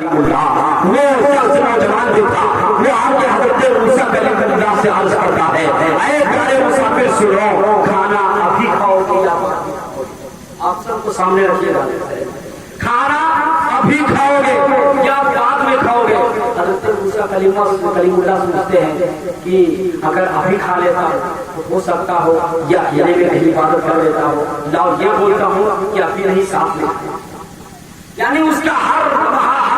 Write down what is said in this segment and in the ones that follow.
कलीमुल्लाह, वो शख्स नौजवान जो था वो आके हजरत मूसा कलीमुल्लाह से अर्ज करता है, ऐ प्यारे मुसाफिर सुनो, खाना अभी खाओगे या आप सबको सामने रखिएगा, खाना अभी खाओगे या बाद में खाओगे। हजरत मूसा कलीमुल्लाह पूछते हैं कि अगर अभी खा लेता तो हो सकता हो या अकेले में कहीं इबादत कर लेता हो, लाओ ये बोलता हूँ कि अभी नहीं साथ में, यानी उसका हर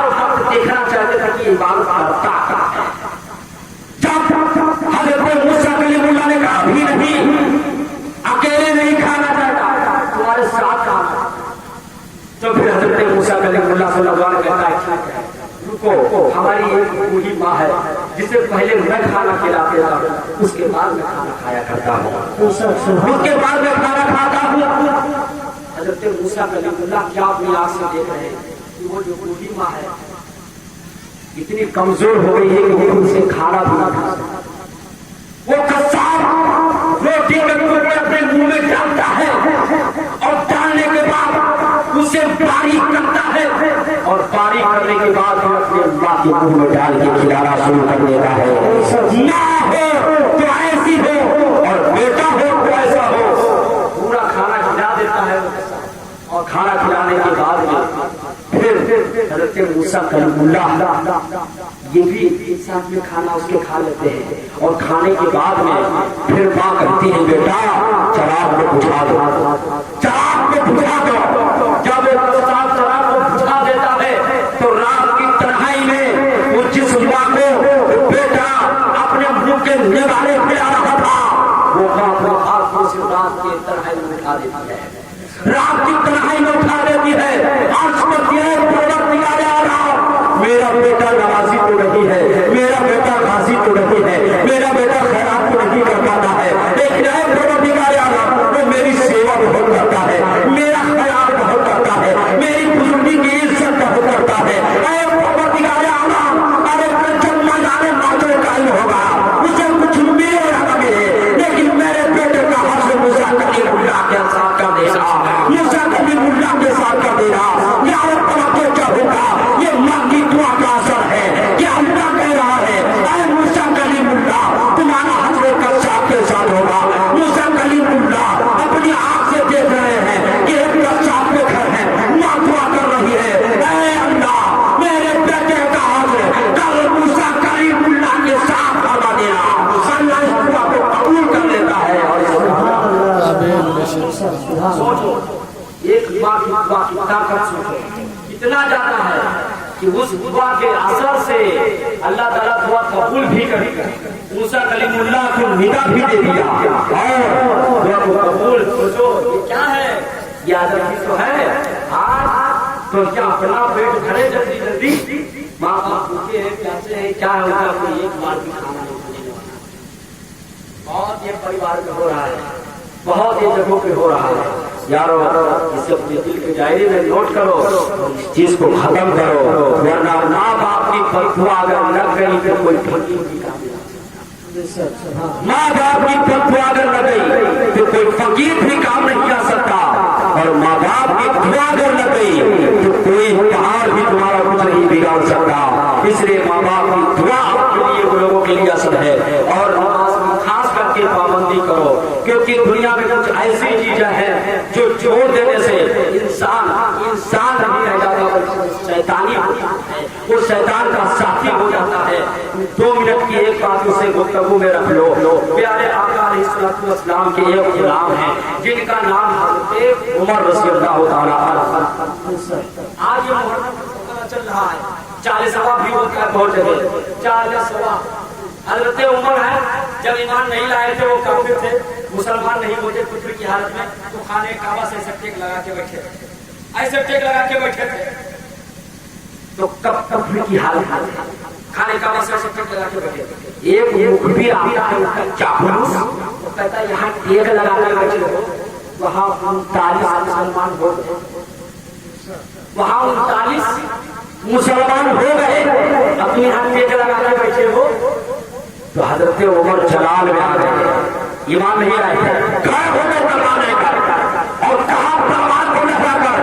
वक्त देखना चाहते थे कि इबादत करता है। जब हजरत मूसा कलीमुल्लाह ने कहा अभी नहीं, अकेले नहीं खाना चाहता, तुम्हारे साथ खाना, तो फिर हजरत मूसा कलीमुल्लाह से नौजवान कहता है रुको, हमारी एक बूढ़ी माँ है जिसे पहले मैं खाना खिलाते था, उसके बाद में खाना खाया करता हूँ, उसके बाद में खाना खाता हूँ। हजरत मूसा कलीमुल्लाह क्या अपनी आँख से देख रहे हैं कि वो जो बूढ़ी माँ है इतनी कमजोर हो गई है कि वो उनसे खाना भी ना खा सकता। वो कसाब रोटी के टुकड़े अपने मुंह में डालता है और डालने के बाद उसे बारीक करता है और बारीक करने के बाद अपने माँ के मुंह में डाल के खिलाना शुरू कर देता है। माँ हो तो ऐसी हो और बेटा हो तो ऐसा हो, पूरा खाना खिला देता है और खाना खिलाने के बाद फिर हजरत मूसा कलीमुल्लाह ये भी एक साथ में खाना उसके खा लेते हैं और खाने के बाद में फिर माँ कहती है बेटा चराग को बुझा दो, चराग को बुझा दो। जब चराग को बुझा देता है तो रात की तन्हाई में वो जिस माँ को बेटा अपने मुंह के निवाले पे आ रहा था वो माँ अपने हाथों से रात की तन्हाई में उठा देती है, रात की तन्हाई में उठा देती है। मेरा बेटा नमाजी तो नहीं है, मेरा बेटा गाजी तो नहीं है, मेरा बेटा खैरात तो नहीं कर पाता है, लेकिन वो मेरी सेवा बहुत करता है, मेरा ख्याल बहुत करता है, मेरी बुजुर्गी की इज्जत बहुत करता है। अरे जब मैदान नाचो कायल होगा उसे कुछ मिले ना मिले, लेकिन मेरे बेटे का हक मूसा कलीमुल्लाह के साथ कर देना, मूसा कलीमुल्लाह के साथ कर देना। तो क्या होगा, ये माँ की दुआ का असर है कि अल्लाह कह रहा है ऐ मूसा कलीमुल्लाह तुम्हारा हजरत का साथ के साथ होगा। मूसा कलीमुल्लाह अपनी आंख से देख रहे हैं कि एक का साथ में घर है, माँ दुआ कर रही है ऐ अल्लाह मेरे बेटे का हक कल मूसा कलीमुल्लाह के साथ लगा देना। अल्लाह इस दुआ को कबूल कर लेता है। और सोचो एक माँ की दुआ की ताकत सोचो इतना ज्यादा है कि उस दुआ के असर से अल्लाह ताला दुआ कबूल भी करी, मूसा कलीमुल्लाह को निदा भी दे दिया और दुआ को कबूल। सोचो ये क्या है, ये आदमी तो है आज तो क्या अपना पेट भरे जल्दी जल्दी माँ बाप पूछे कैसे है क्या है उनका कोई एक बार भी खाना नहीं खाने वाला। बहुत ये परिवार में हो रहा है, बहुत ये जगहों पे हो रहा है यारो, इसे अपने दिल के दायरे में नोट करो, इस चीज को खत्म करो, वरना माँ बाप की फतवा अगर लग गई तो कोई फकीर भी काम नहीं आ सकता। माँ बाप की फतवा अगर लग गई तो कोई फकीर भी काम नहीं आ सकता, और माँ बाप की दुआ अगर लग गई तो कोई पहाड़ भी तुम्हारा कुछ नहीं बिगाड़ सकता। इसलिए माँ बाप की दुआ आपके लिए लोगों के लिए असर है और खास करके पाबंदी करो, क्योंकि दुनिया में कुछ ऐसी चीजें हैं जो छोड़ देने से इंसान नहीं रह जाता, शैतानी होता है, वो शैतान का साथी हो जाता है। 2 मिनट की एक बात उसे गुफ्तगू में रख लो। प्यारे आका अलैहिस्सलाम के एक गुलाम हैं जिनका नाम हज़रत उमर रज़ियल्लाहु ताला अन्हु। आज ये पता चल रहा है 40वां भी होता है बहुत जगह 40वां। हज़रत उमर है जब ईमान नहीं लाए थे, वो काफिर थे, मुसलमान नहीं हुए थे कुफर की हालत में, तो खाने काबा से ऐसे टेक लगा के बैठे थे, ऐसे टेक लगा के बैठे थे। तो कब कुफर की हालत खाने काबा से ऐसे टेक लगा के बैठे थे। एक मुखबिर आता है उसका चापलूस, वो कहता है यहाँ टेक लगा कर बैठे हो, वहाँ 39 मुसलमान हो गए, वहाँ 39 मुसलमान हो गए, अपने यहाँ टेक लगा के बैठे हो। तो हजरत उमर जलाल में आ गए, ईमान नहीं आए, खड़े हो गए तलवार लेकर और कहा तलवार को लगाकर,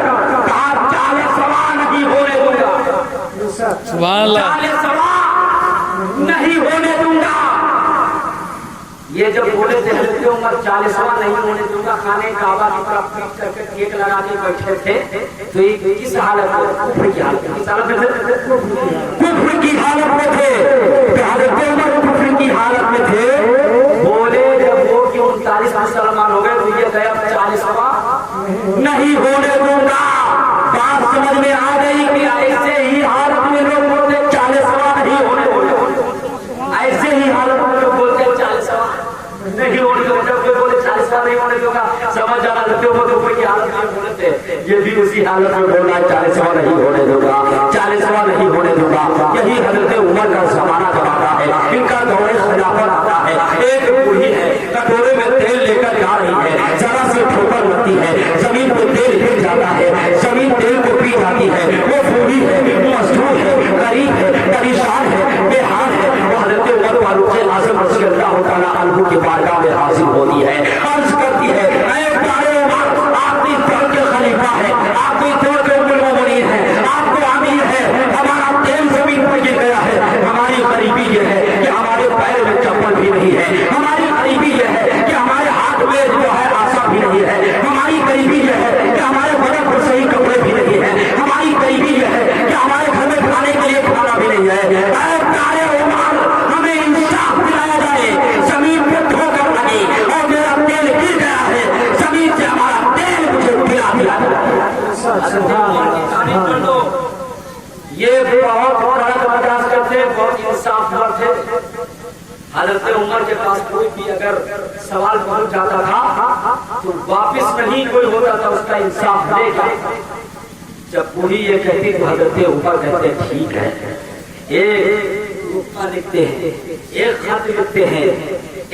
कहा 40 सवाल नहीं होने दूंगा। सुभान अल्लाह। 40 सवा नहीं होने दूंगा। ये जब बोले थे हजरत उमर 40वां नहीं होने दूंगा, खाने काबा की तरफ पीट करके केक लगा के बैठे थे, तो ये किस हालत में? कुफ्र की हालत में। किस हालत में थे? कुफ्र की हालत में थे। हजरत उमर कुफ्र की हालत में थे। बोले जब वो कि 39 मुसलमान हो गए, तो ये गया 40वां नहीं होने दूंगा। बात समझ में आ गई कि ऐसे ही हालत में लोग बोलते 40वां नहीं होने दूंगा। ऐसे ही हालत में लोग बोलते 40वां नहीं होने दूंगा। कोई बोले 40वां नहीं होने दूंगा, समझ जाना लगते हो तो कोई हालत में बोलते, ये भी उसी हालत में बोलना 40वां नहीं होने दूंगा, 40वां नहीं होने दूंगा। यही हजरत उमर का जमाना जमाना है। इनका दौरे खिलाफत आता है। एक बूढ़ी है, कटोरे में तेल लेकर जा रही है, जरा सी ठोकर लगती है, जमीन पे तेल गिर जाता है, जमीन तेल को पी जाती है। वो बूढ़ी है, मजदूर है, गरीब है, परेशान है, बेहाल है। वो हजरत उमर फारूक आज़म रज़ियल्लाहु तआला अन्हु के बारगाह में हाजिर होती है, अर्ज करती है, ऐ प्यारे उमर, आप इस दौर के खलीफा है, आप इस दौर के उम्मुल मोमिनीन है, आपको अमीर है, हमारा तेल जमीन पर गिर गया है। हमारी गरीबी ये है कि हमारे पैर में चप्पल भी नहीं है। हमारी गरीबी ये है कि हमारे हाथ में जो है आशा भी नहीं है। हमारी गरीबी ये है कि हमारे बदन पर सही कपड़े भी नहीं है। हमारी गरीबी ये है कि हमारे घर में खाने के लिए खाना भी नहीं है। ऐ प्यारे उमर, हमें इंसाफ दिलाया जाए। जमीन पे ठोकर लगी और मेरा तेल गिर गया है, जमीन से हमारा तेल मुझे पिला दिया। ये बहुत कड़क बर्दाश्त करते, बहुत इंसाफवर थे। हजरत उमर के पास कोई भी अगर सवाल पहुंच जाता था तो वापिस नहीं कोई होता था उसका इंसाफ देगा। जब बूढ़ी ये कहती तो हजरत उमर कहते ठीक है, एक रुपया लिखते हैं, एक खत लिखते हैं,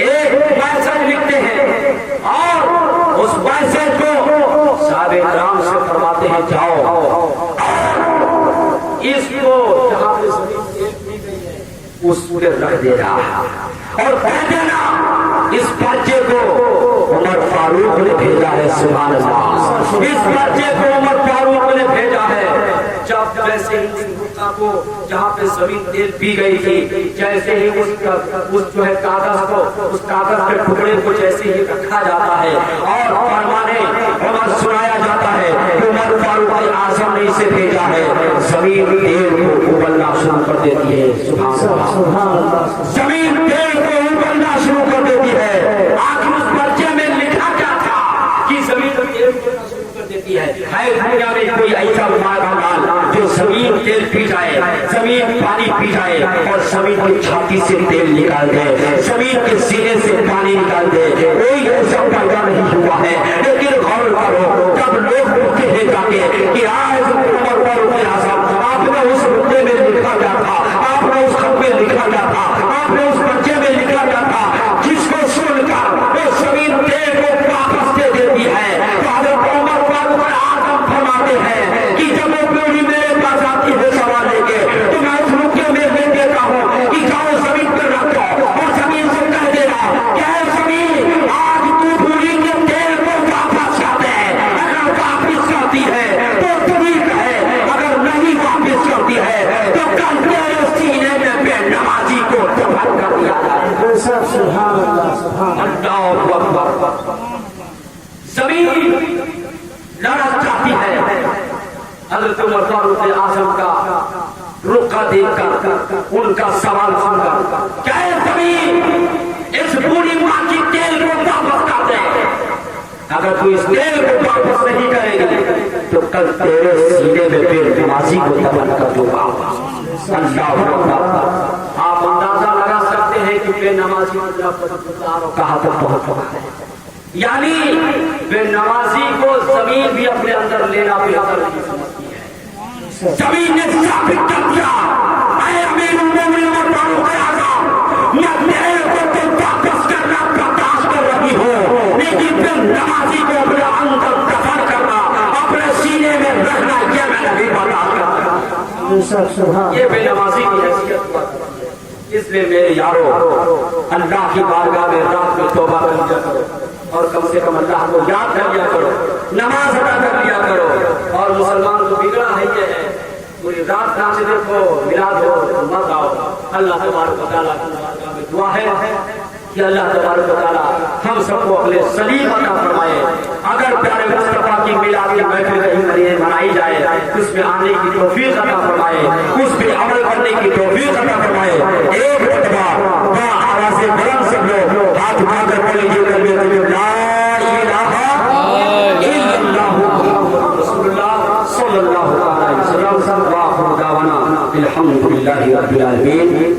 एक मैसेज लिखते हैं और उस मैसेज को साहब इकराम से फरमाते हैं जाओ इसको जहां पे जमीन दी गई है उस पे रख देना और कह देना इस पर्चे को उमर फारूक ने भेजा है। सुभान अल्लाह। इस पर्चे को उमर फारूक ने भेजा है। जब जैसे ही उस गुफा को जहाँ पे जमीन तेल पी गई थी, जैसे ही उस जो है कागज को, उस कागज के टुकड़े को जैसे ही रखा जाता है और फरमाने उमर सुनाया जाता है, उमर फारूक आज़म ने इसे भेजा है, जमीन तेल को उबलना शुरू कर देती है। सुभान अल्लाह। जमीन तेल को उबलना शुरू कर देती है। आखिर उस पर्चे में लिखा क्या था कि जमीन तेल उबलना शुरू कर देती है। दुनिया में कोई ऐसा माल जो जमीन तेल पी जाए, जमीन पानी पी जाए और जमीन की छाती से तेल निकाल दे, जमीन के सीने से पानी निकाल दे, कोई ऐसा पैदा नहीं हुआ है। लेकिन गौर करो, जब लोग पूछते हैं जाके कि आज उमर फारूक आज़म आपने उस मुद्दे में लिखा क्या था, आपने उस खत में लिखा क्या था, आपने उस बच्चे में लिखा क्या था, जिसको सुनकर वो जमीन तेल को वापस दे देती है। तो हज़रत उमर फारूक आज़म फरमाते हैं कि जब वो पीढ़ी मेरे पास आती है सवाल लेके, तो मैं उस रुके में ले देता हूँ कि जाओ जमीन पर रख दो और जमीन से कह देना क्या जमीन आज तू पूरी के तेल को वापस कर दे। अगर वापस करती है तो ठीक है, अगर नहीं वापस करती है तो कल तेरे सीने में बेनमाजी को दफन कर दिया जाए। सुभान अल्लाह। जमीन लड़क जाती है। हज़रत उमर फारूक आज़म का रुखा देखकर, उनका सवाल सुनकर, क्या जमीन इस बूढ़ी माँ की तेल को वापस कर दे। अगर तू इस तेल को वापस नहीं करेगी तो कल तेरे सीने में बेनमाजी को दफन कर दूंगा। आप अंदाजा लगा सकते हैं कि बेनमाजी कहाँ तक पहुंच चुका है। यानी बेनमाजी को जमीन भी अपने अंदर लेना बेहतर नहीं समझती है। जमीन ने साबित कर दिया, ऐ अमीरुल मोमिनीन उमर फारूक आज़म, मैं तेरे को तो वापस करना बर्दाश्त कर रही हूँ, लेकिन बेनमाजी को अपने अंदर दफन करना, अपने सीने में रखना, ये मैं नहीं बर्दाश्त करता। ये बेनमाजी की हैसियत। इसलिए मेरे यारो, अल्लाह की बारगाह में रात में तौबा कर लिया करो और कम से कम अल्लाह को याद कर लिया करो, नमाज अदा कर लिया करो। और मुसलमान को बिगड़ा है ये है पूरी रात नाचे देखो, मिलाद हो, मत आओ। अल्लाह तबारक व तआला की दुआ है कि अल्लाह तबारक व तआला हम सबको अपने सलीम अता फरमाए। अगर प्यारे मुस्तफा की मिलाद की महफिल कहीं मनाई जाए, उसमें आने की तौफीक अता फरमाए, उस पे अमल करने